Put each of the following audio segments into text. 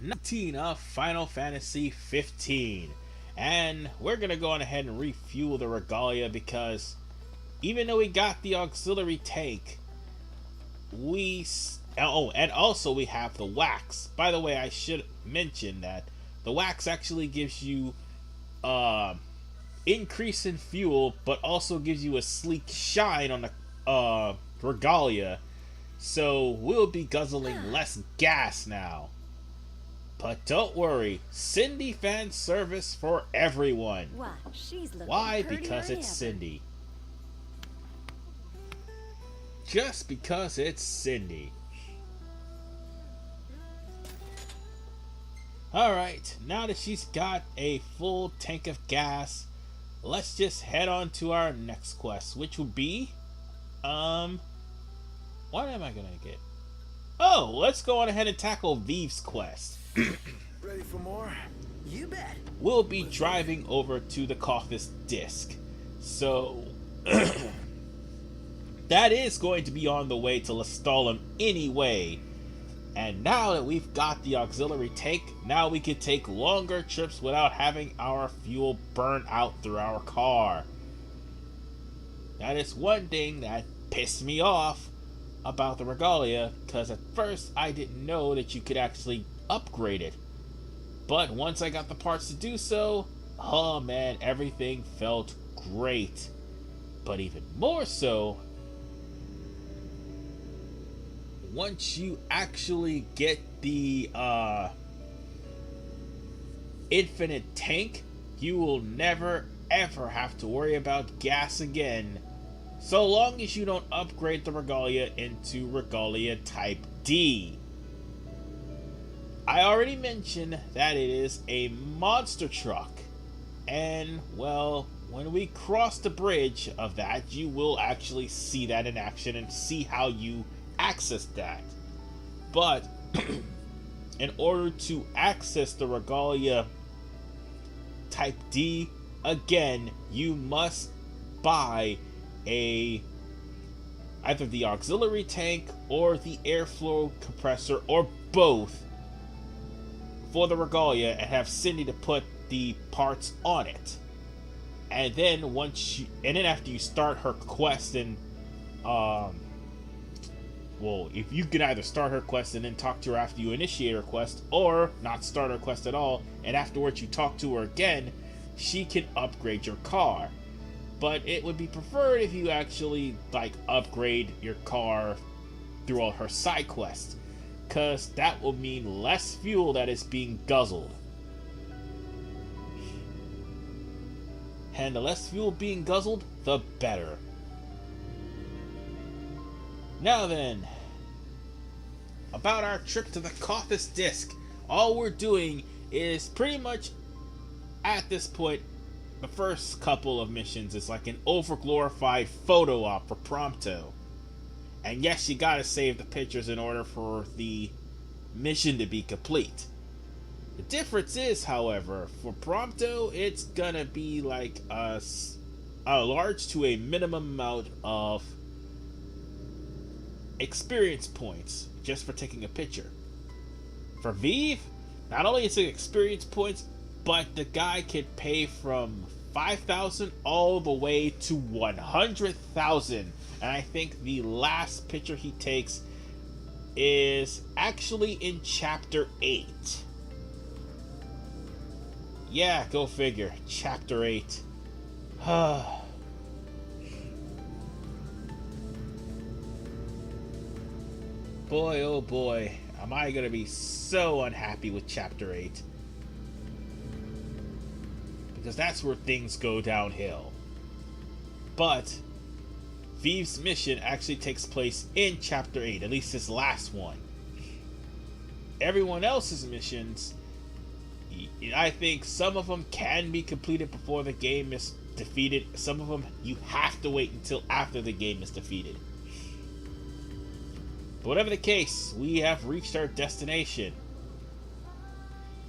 19 of Final Fantasy 15. And we're gonna go on ahead and refuel the Regalia because even though we got the auxiliary tank, and also we have the wax. By the way, I should mention that the wax actually gives you increase in fuel, but also gives you a sleek shine on the Regalia. So we'll be guzzling less gas now. But don't worry, Cindy fan service for everyone. Wow, she's looking Why? prettier Because than it's ever. Cindy. Just because it's Cindy. Alright, now that she's got a full tank of gas, let's just head on to our next quest, which will be, what am I gonna get? Oh, let's go on ahead and tackle Vive's quest. Ready for more? You bet. We'll be driving over to the Coffis Disc. So, that is going to be on the way to Lestalem anyway. And now that we've got the auxiliary tank, now we can take longer trips without having our fuel burn out through our car. That is one thing that pissed me off about the Regalia, because at first I didn't know that you could actually upgrade it. But once I got the parts to do so, oh man, everything felt great. But even more so, once you actually get the infinite tank, you will never ever have to worry about gas again, so long as you don't upgrade the Regalia into Regalia Type D. I already mentioned that it is a monster truck, and well, when we cross the bridge of that, you will actually see that in action and see how you access that. But in order to access the Regalia Type D, again, you must buy either the auxiliary tank or the airflow compressor or both for the Regalia and have Cindy to put the parts on it. And then after you start her quest and well, if you can either start her quest and then talk to her after you initiate her quest, or not start her quest at all, and afterwards you talk to her again, she can upgrade your car. But it would be preferred if you actually upgrade your car through all her side quests, because that will mean less fuel that is being guzzled. And the less fuel being guzzled, the better. Now then, about our trip to the Coffis Disc. All we're doing is pretty much, at this point, the first couple of missions is like an overglorified photo op for Prompto. And yes, you gotta save the pictures in order for the mission to be complete. The difference is, however, for Prompto, it's gonna be like a large to a minimum amount of experience points just for taking a picture. For Vive, not only is it experience points, but the guy can pay from 5,000 all the way to 100,000. And I think the last picture he takes is actually in Chapter 8. Yeah, go figure. Chapter 8. Boy, oh boy, am I gonna be so unhappy with Chapter 8. Because that's where things go downhill. But Vive's mission actually takes place in Chapter 8, at least this last one. Everyone else's missions, I think some of them can be completed before the game is defeated. Some of them you have to wait until after the game is defeated. But whatever the case, we have reached our destination.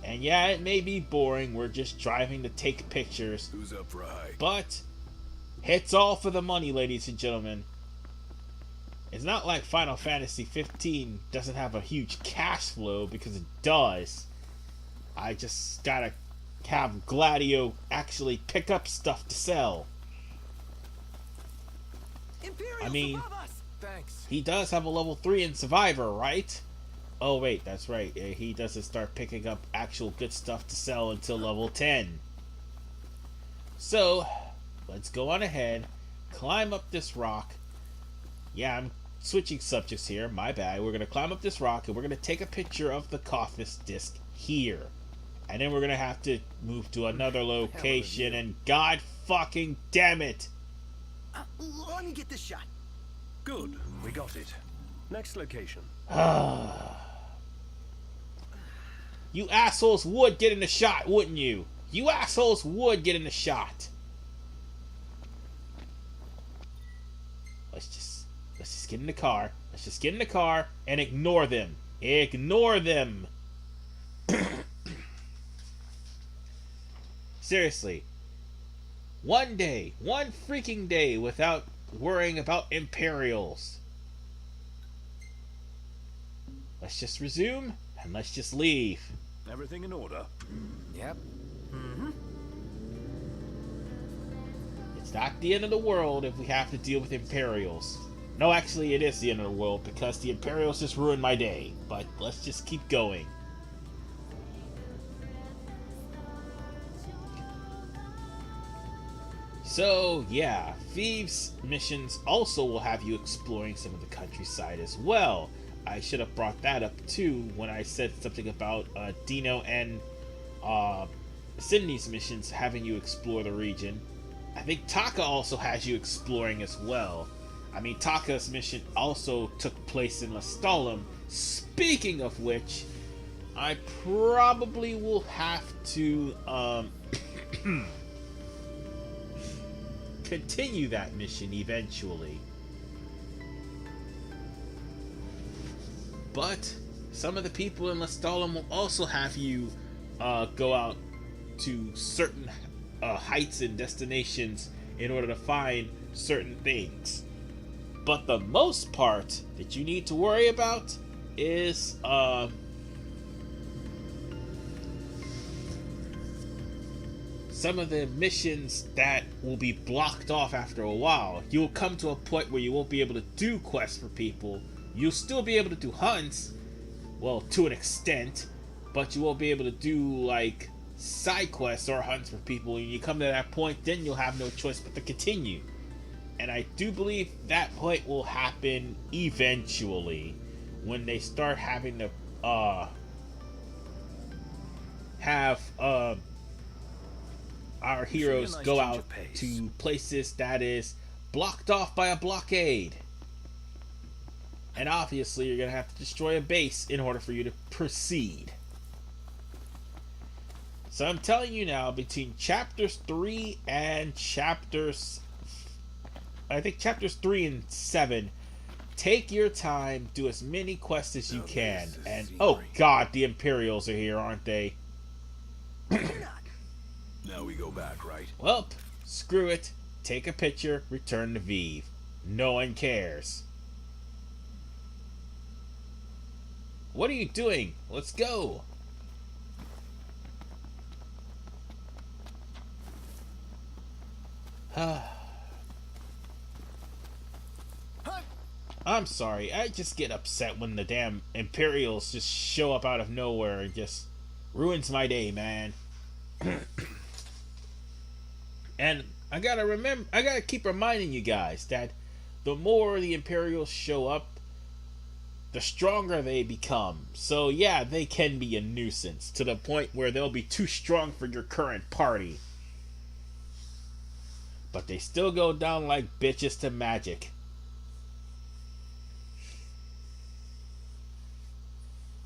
And yeah, it may be boring, we're just driving to take pictures. Who's up for a hike? But it's all for the money, ladies and gentlemen. It's not like Final Fantasy 15 doesn't have a huge cash flow, because it does. I just gotta have Gladio actually pick up stuff to sell. Imperials I mean, above us. Thanks. he does have a level 3 in Survivor, right? Oh wait, that's right. He doesn't start picking up actual good stuff to sell until level 10. So, let's go on ahead, climb up this rock. Yeah, I'm switching subjects here, my bad. We're going to climb up this rock and we're going to take a picture of the Coffis disc here. And then we're going to have to move to another location and god fucking damn it! Let me get this shot. Good, we got it. Next location. You assholes would get in the shot, wouldn't you? You assholes would get in the shot. Let's just get in the car. Let's just get in the car and ignore them. Ignore them. Seriously. One freaking day without worrying about Imperials. Let's just resume and let's just leave. Everything in order? Yep. It's not the end of the world if we have to deal with Imperials. No, actually, it is the end of the world because the Imperials just ruined my day. But let's just keep going. So, yeah, Thieves missions also will have you exploring some of the countryside as well. I should have brought that up too when I said something about Dino and Sydney's missions having you explore the region. I think Taka also has you exploring as well. I mean, Taka's mission also took place in Lestalem. Speaking of which, I probably will have to continue that mission eventually. But some of the people in Lestalem will also have you go out to certain heights and destinations in order to find certain things. But the most part that you need to worry about is some of the missions that will be blocked off after a while. You'll come to a point where you won't be able to do quests for people. You'll still be able to do hunts, well, to an extent, but you won't be able to do, like, side quests or hunts for people. When you come to that point, then you'll have no choice but to continue. And I do believe that point will happen eventually, when they start having to, have, our heroes go out to places that is blocked off by a blockade. And obviously you're going to have to destroy a base in order for you to proceed. So I'm telling you now, between chapters 3 and chapters 3 and 7, take your time, do as many quests as you can. And oh god, the Imperials are here, aren't they? Now we go back, right? Well, screw it. Take a picture, return to Vive. No one cares. What are you doing? Let's go. I'm sorry, I just get upset when the damn Imperials just show up out of nowhere and just ruins my day, man. And I gotta keep reminding you guys that the more the Imperials show up, the stronger they become. So yeah, they can be a nuisance to the point where they'll be too strong for your current party. But they still go down like bitches to magic.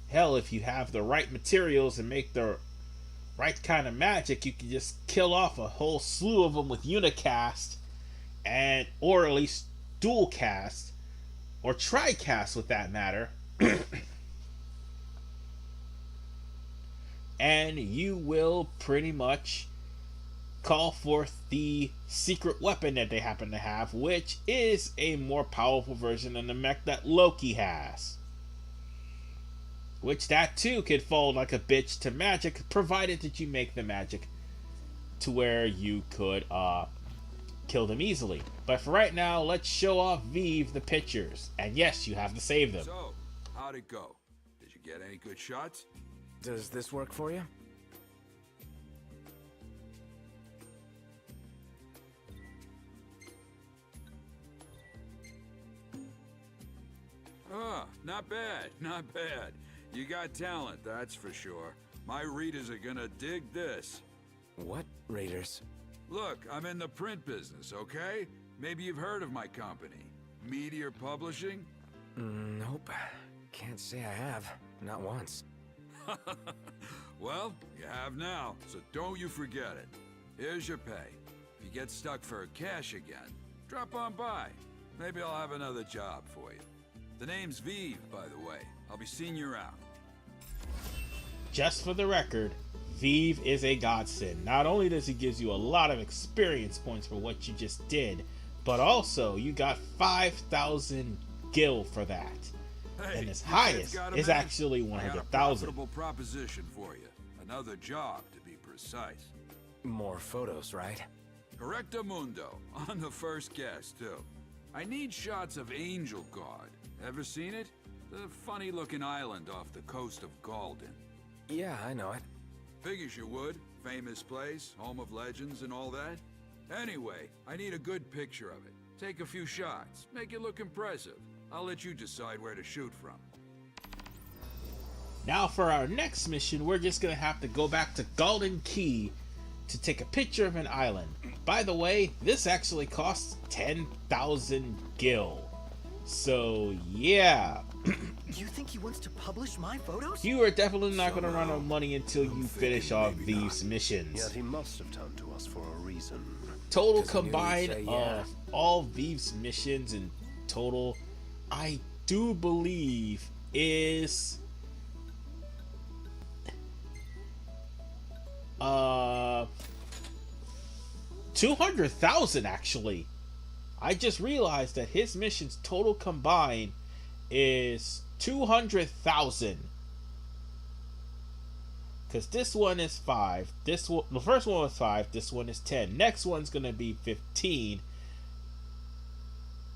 Hell, if you have the right materials and make the right kind of magic, you can just kill off a whole slew of them with unicast, or at least dual cast, or tricast with that matter. And you will pretty much call forth the secret weapon that they happen to have, which is a more powerful version of the mech that Loki has. which that too could fall like a bitch to magic, provided that you make the magic to where you could kill them easily. But for right now, let's show off Vive the pictures. And yes, you have to save them. So, how'd it go? Did you get any good shots? Does this work for you? Ah, not bad, not bad. You got talent, that's for sure. My readers are gonna dig this. What readers? Look, I'm in the print business, okay? Maybe you've heard of my company. Meteor Publishing? Nope. Can't say I have. Not once. Well, you have now, so don't you forget it. Here's your pay. If you get stuck for cash again, drop on by. Maybe I'll have another job for you. The name's Vive, by the way. I'll be seeing you around. Just for the record, Vive is a godsend. Not only does he give you a lot of experience points for what you just did, but also you got 5,000 gil for that. Hey, And his you highest kids got a is minute? actually I got a 100,000. profitable proposition for you. Another job, to be precise. More photos, right? Correcto mundo, on the first guess, too. I need shots of Angel Guard. Ever seen it? The funny-looking island off the coast of Galden. Yeah, I know it. Figures you would. Famous place, home of legends and all that. Anyway, I need a good picture of it. Take a few shots, make it look impressive. I'll let you decide where to shoot from. Now for our next mission, we're just going to have to go back to Golden Key to take a picture of an island. By the way, this actually costs 10,000 gil. So yeah, You think he wants to publish my photos? you are definitely not going to run out of money until you finish off maybe these missions. Yet he must have turned to us for a reason. Total 'Cause I knew you'd combined say yeah. of all Vive's missions in total, I do believe is 200,000 actually. I just realized that his missions total combined is 200,000. Because this one is 5. This one, the first one was 5. This one is 10. Next one's gonna be 15.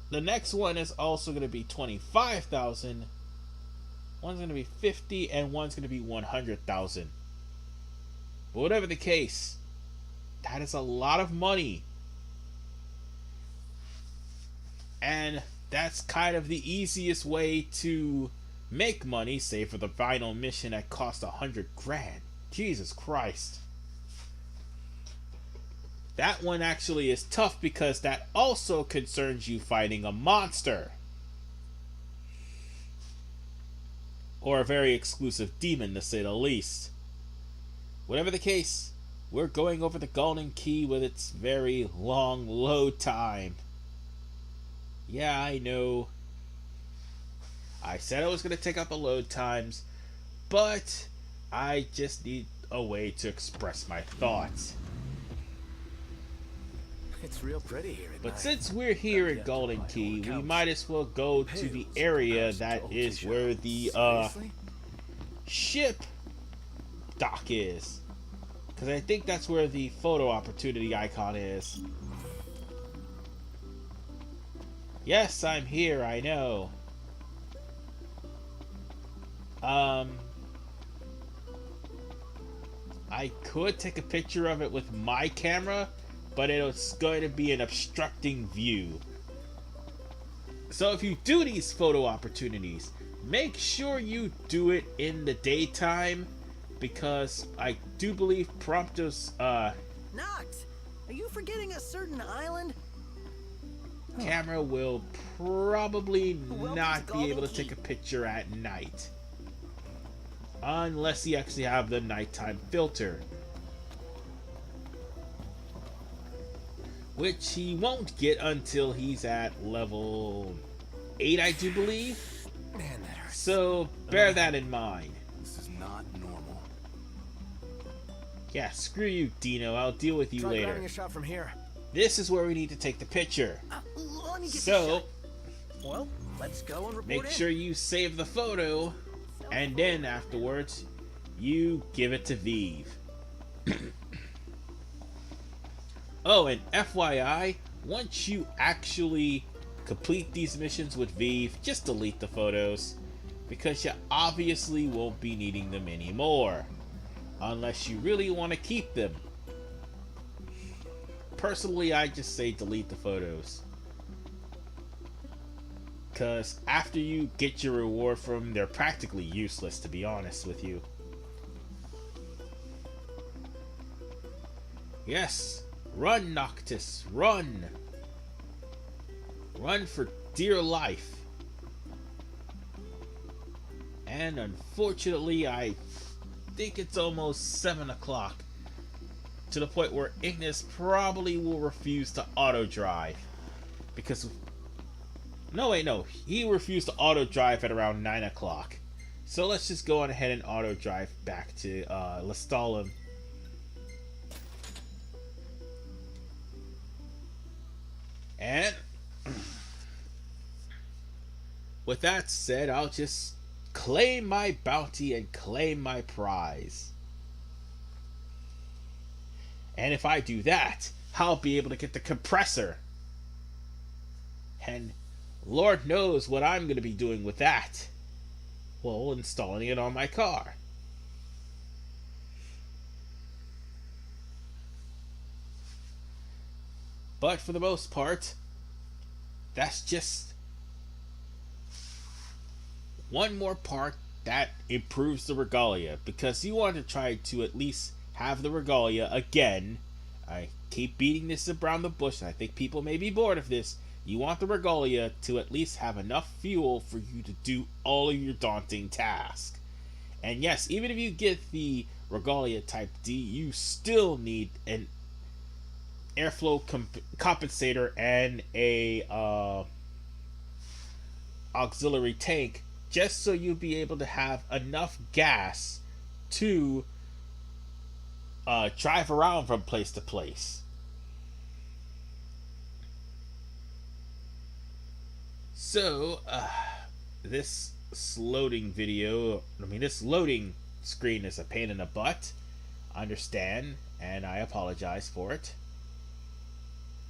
The next one is also gonna be 25,000. One's gonna be 50, and one's gonna be 100,000. But whatever the case, that is a lot of money. And that's kind of the easiest way to make money, save for the final mission that cost 100 grand. Jesus Christ. That one actually is tough because that also concerns you fighting a monster. Or a very exclusive demon, to say the least. Whatever the case, we're going over the Golden Key with its very long load time. Yeah, I know. I said I was going to take up a load times, but I just need a way to express my thoughts. It's real pretty here at But night. since we're here at Golden Key, we might as well go to the area that is where the Seriously? ship dock is. Because I think that's where the photo opportunity icon is. Yes, I'm here, I know. I could take a picture of it with my camera, but it's going to be an obstructing view. So if you do these photo opportunities, make sure you do it in the daytime, because I do believe Prompto's Nox, are you forgetting a certain island? camera will probably Welcome not to be able to Golden take Key. a picture at night. Unless you actually have the nighttime filter. Which he won't get until he's at level 8, I do believe. Man, that hurts. So bear that in mind. This is not normal. Yeah, screw you, Dino. I'll deal with you Try later. grabbing a shot from here. This is where we need to take the picture. Let me get the So, shot. Well, let's go and report make in. sure you save the photo And then afterwards, you give it to Vive. Oh, and FYI, once you actually complete these missions with Vive, just delete the photos, because you obviously won't be needing them anymore, unless you really want to keep them. Personally, I just say delete the photos, because after you get your reward from them, they're practically useless, to be honest with you. Yes, run, Noctis, run! Run for dear life. And unfortunately, I think it's almost 7 o'clock, to the point where Ignis probably will refuse to auto drive, because no, he refused to auto drive at around 9 o'clock. So let's just go on ahead and auto drive back to Lestalem. And with that said, I'll just claim my bounty and claim my prize. And if I do that, I'll be able to get the compressor. And Lord knows what I'm going to be doing with that. Well, installing it on my car. But for the most part, that's just one more part that improves the Regalia, because you want to try to at least have the Regalia again. I keep beating this around the bush, and I think people may be bored of this. You want the Regalia to at least have enough fuel for you to do all of your daunting tasks. And yes, even if you get the Regalia Type D, you still need an airflow compensator and a auxiliary tank, just so you'll be able to have enough gas to drive around from place to place. So this loading screen is a pain in the butt. I understand, and I apologize for it.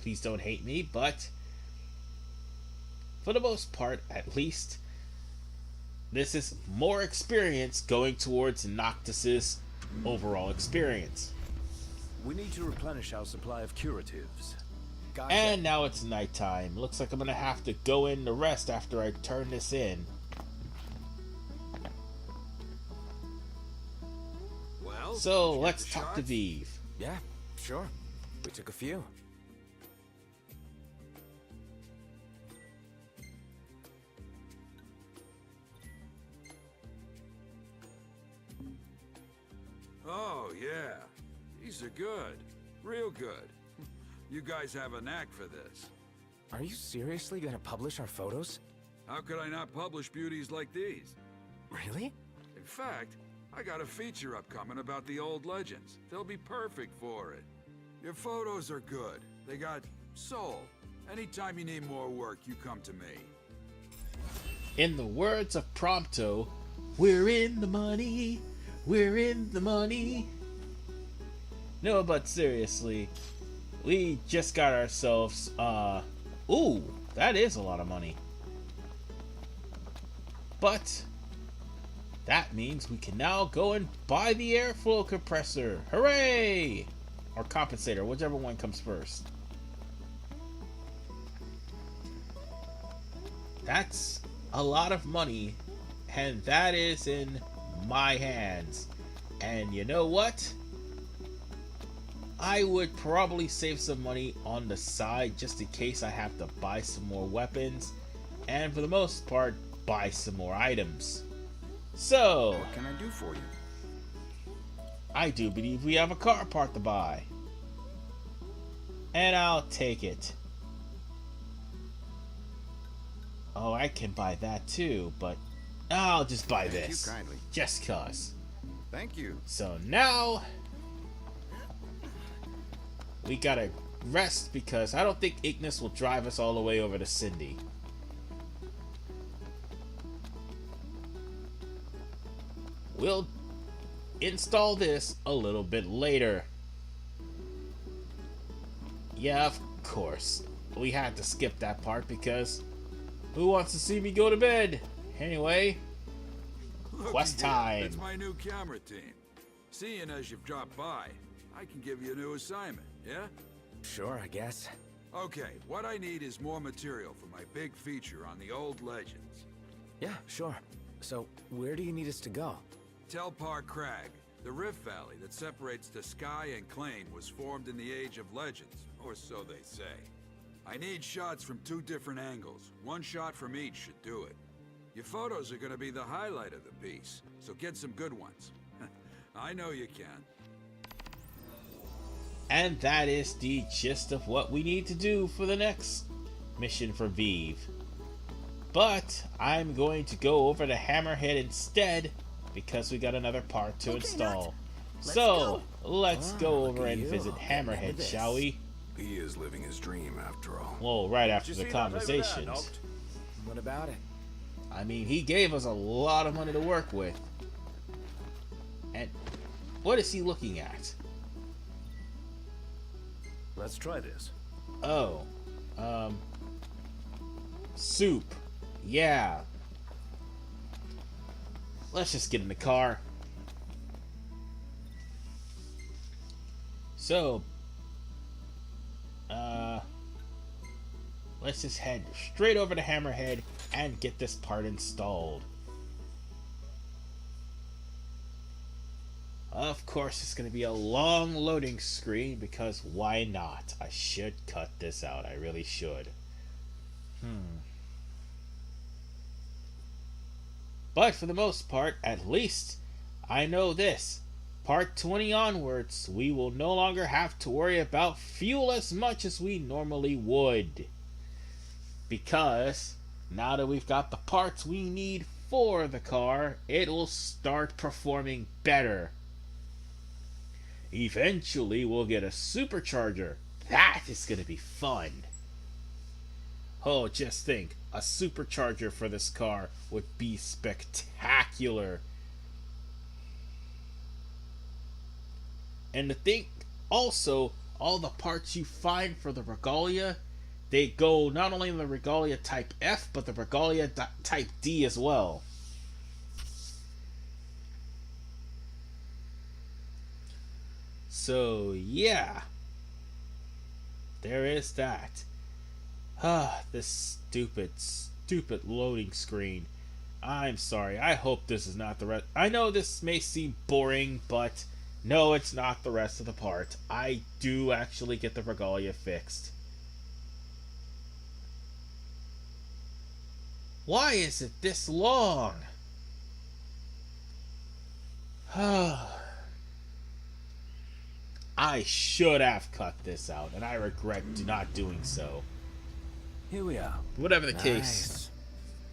Please don't hate me, but for the most part, at least, this is more experience going towards Noctis's overall experience. We need to replenish our supply of curatives. Gotcha. And now it's nighttime. Looks like I'm gonna have to go in to rest after I turn this in. Well, So let's talk to Vive. yeah, sure. We took a few. Oh, yeah. These are good. Real good. You guys have a knack for this. Are you seriously gonna publish our photos? How could I not publish beauties like these? Really? In fact, I got a feature upcoming about the old legends. They'll be perfect for it. Your photos are good. They got soul. Anytime you need more work, you come to me. In the words of Prompto, we're in the money. We're in the money. No, but seriously, we just got ourselves, ooh, that is a lot of money. But that means we can now go and buy the airflow compressor. Hooray! Or compensator, whichever one comes first. That's a lot of money, and that is in my hands. And you know what? I would probably save some money on the side just in case I have to buy some more weapons, and for the most part, buy some more items. So, What can I do for you? I do believe we have a car part to buy. And I'll take it. Oh, I can buy that too, but I'll just buy Thank this. you kindly. Just cause. Thank you. So now we gotta rest, because I don't think Ignis will drive us all the way over to Cindy. we'll install this a little bit later. Yeah, of course. We had to skip that part because who wants to see me go to bed? Anyway, quest time. It's my new camera team. Seeing as you've dropped by, I can give you a new assignment, yeah? Sure, I guess. Okay, what I need is more material for my big feature on the old legends. Yeah, sure. So, where do you need us to go? Telpar Crag, the rift valley that separates the sky and Claim, was formed in the Age of Legends, or so they say. I need shots from 2 different angles. 1 shot from each should do it. Your photos are gonna be the highlight of the piece, so get some good ones. I know you can. And that is the gist of what we need to do for the next mission for Vive. But I'm going to go over to Hammerhead instead because we got another part to install. Let's go over and visit Hammerhead, shall we? He is living his dream after all. Well, right after the see that over there, conversations. Noct? What about it? I mean, he gave us a lot of money to work with. And what is he looking at? Let's try this. Oh, soup. Yeah. Let's just get in the car. So, let's just head straight over to Hammerhead and get this part installed. Of course, it's going to be a long loading screen because why not? I should cut this out. I really should. But for the most part, at least, I know this. Part 20 onwards, we will no longer have to worry about fuel as much as we normally would. Because now that we've got the parts we need for the car, it will start performing better. Eventually, we'll get a supercharger. That is going to be fun. Oh, just think. A supercharger for this car would be spectacular. And the thing, also, all the parts you find for the Regalia, they go not only in the Regalia Type F, but the Regalia Type D as well. So, yeah. There is that. This stupid loading screen. I'm sorry. I hope this is not the rest. I know this may seem boring, but no, it's not the rest of the part. I do actually get the Regalia fixed. Why is it this long? I should have cut this out, and I regret not doing so. Here we are. Whatever the case,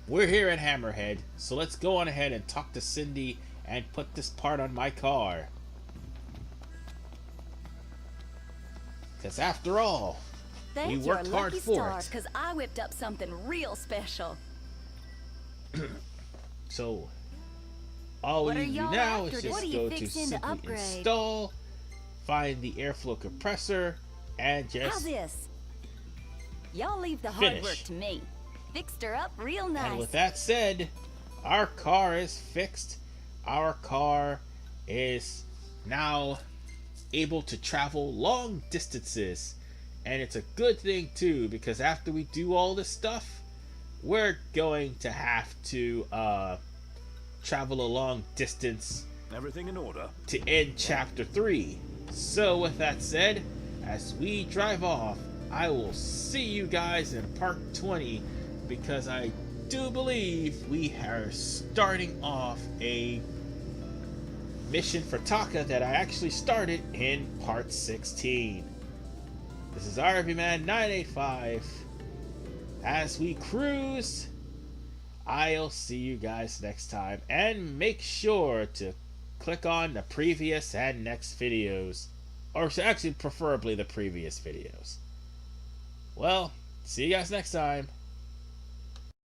we're here at Hammerhead, so let's go on ahead and talk to Cindy and put this part on my car. Because after all, we worked hard for it. Because I whipped up something real special. So, all we need to do now is just go to simply install, find the airflow compressor, and just how's this? Y'all leave the hard work to me. Fixed her up real nice. And with that said, our car is fixed. Our car is now able to travel long distances. And it's a good thing too, because after we do all this stuff, we're going to have to travel a long distance. Everything in order to end chapter 3. So with that said, as we drive off, I will see you guys in part 20, because I do believe we are starting off a mission for Taka that I actually started in part 16. This is RVMan 985. As we cruise, I'll see you guys next time, and make sure to click on the previous and next videos, or actually preferably the previous videos. Well, see you guys next time.